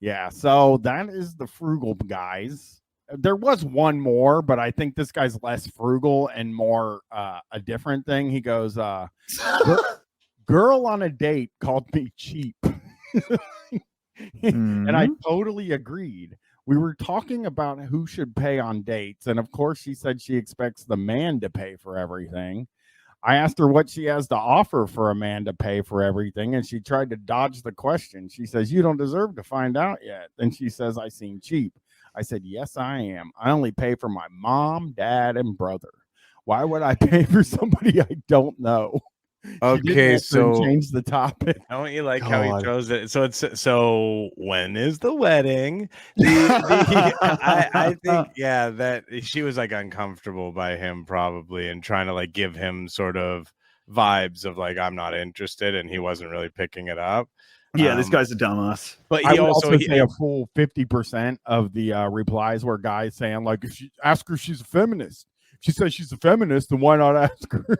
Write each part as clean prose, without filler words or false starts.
Yeah, so that is the frugal guys. There was one more, but I think this guy's less frugal and more a different thing. He goes, girl on a date called me cheap. And I totally agreed. We were talking about who should pay on dates. And of course, she said she expects the man to pay for everything. I asked her what she has to offer for a man to pay for everything, and she tried to dodge the question. She says, "You don't deserve to find out yet." Then she says, "I seem cheap." I said, "Yes, I am. I only pay for my mom, dad, and brother. Why would I pay for somebody I don't know?" Okay, so change the topic. Don't you like how he throws it? So when is the wedding? I think that she was like uncomfortable by him probably and trying to like give him sort of vibes of like I'm not interested, and he wasn't really picking it up. Yeah, this guy's a dumbass. But he also say a full 50% of the replies were guys saying like, if she ask her if she's a feminist. She says she's a feminist, then why not ask her?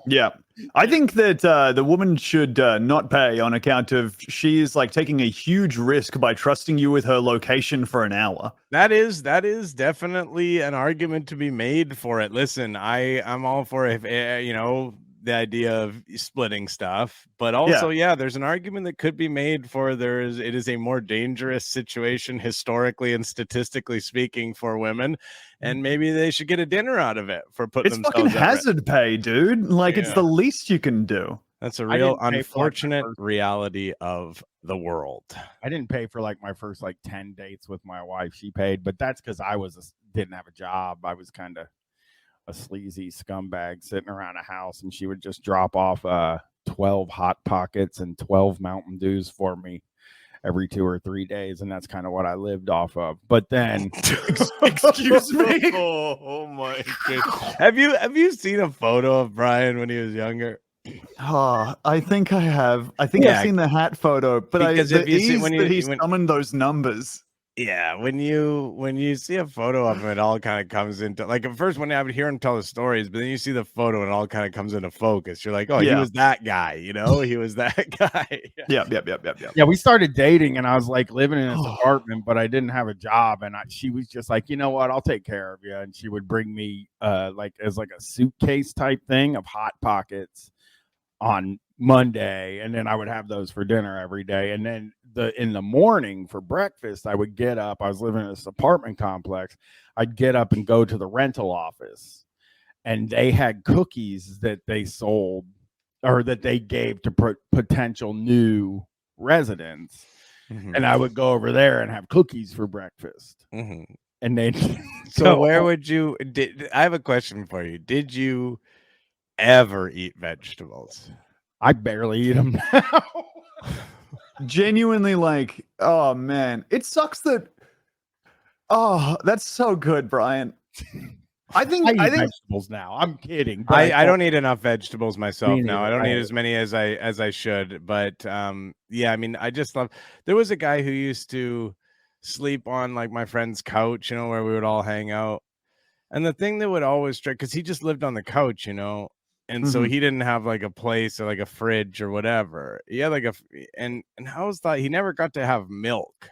Yeah. I think that the woman should not pay on account of she's like taking a huge risk by trusting you with her location for an hour. That is definitely an argument to be made for it. Listen, I'm all for if the idea of splitting stuff, but also there's an argument that could be made for it is a more dangerous situation historically and statistically speaking for women, and maybe they should get a dinner out of it for putting themselves fucking hazard pay, dude. Like it's the least you can do. That's a real unfortunate reality of the world. I didn't pay for like my first like 10 dates with my wife. She paid, but that's because I didn't have a job. I was kind of a sleazy scumbag sitting around a house, and she would just drop off 12 Hot Pockets and 12 Mountain Dews for me every 2 or 3 days, and that's kind of what I lived off of. But then excuse me. Oh my goodness. Have you seen a photo of Bryan when he was younger? Oh, I think I have. I think I've seen the hat photo, but he summoned those numbers. Yeah, when you see a photo of him, it all kind of comes into like at first when I would hear him tell the stories, but then you see the photo and it all kind of comes into focus. You're like, oh, he was that guy, he was that guy. Yeah, we started dating, and I was like living in this apartment, but I didn't have a job, and she was just like, you know what, I'll take care of you, and she would bring me like as like a suitcase type thing of Hot Pockets on Monday, and then I would have those for dinner every day. And then in the morning for breakfast, I would get up. I was living in this apartment complex. I'd get up and go to the rental office, and they had cookies that they sold or that they gave to potential new residents. Mm-hmm. And I would go over there and have cookies for breakfast. Mm-hmm. And they so where would you I have a question for you. Did you ever eat vegetables? I barely eat them now. Genuinely, like, oh man, it sucks that. Oh, that's so good, Bryan. I think vegetables now. I'm kidding. I don't eat enough vegetables myself now. I don't eat as many as I should. But I mean, I just love. There was a guy who used to sleep on like my friend's couch, where we would all hang out. And the thing that would always strike, because he just lived on the couch, and so he didn't have like a place or like a fridge or whatever. He had like and I always thought he never got to have milk.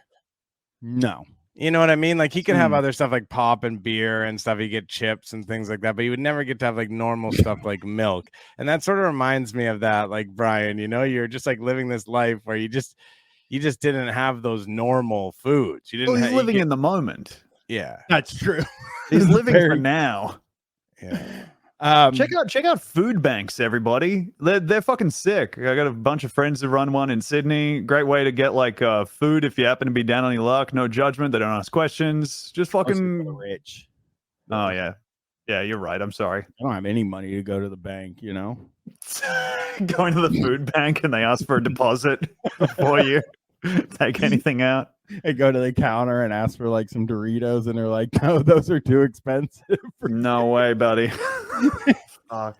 No. You know what I mean? Like he could have other stuff like pop and beer and stuff. He get chips and things like that, but he would never get to have like normal stuff like milk. And that sort of reminds me of that, like Bryan, you're just like living this life where you just didn't have those normal foods. You didn't. He's living in the moment. Yeah, that's true. He's living for now. Yeah. Check out food banks, everybody. They're fucking sick. I got a bunch of friends who run one in Sydney. Great way to get like food if you happen to be down on your luck. No judgment. They don't ask questions. Just fucking rich. Oh yeah, you're right. I'm sorry. I don't have any money to go to the bank. Going to the food bank and they ask for a deposit before you take anything out. I go to the counter and ask for like some Doritos, and they're like, "No, those are too expensive." No way, buddy. Fuck.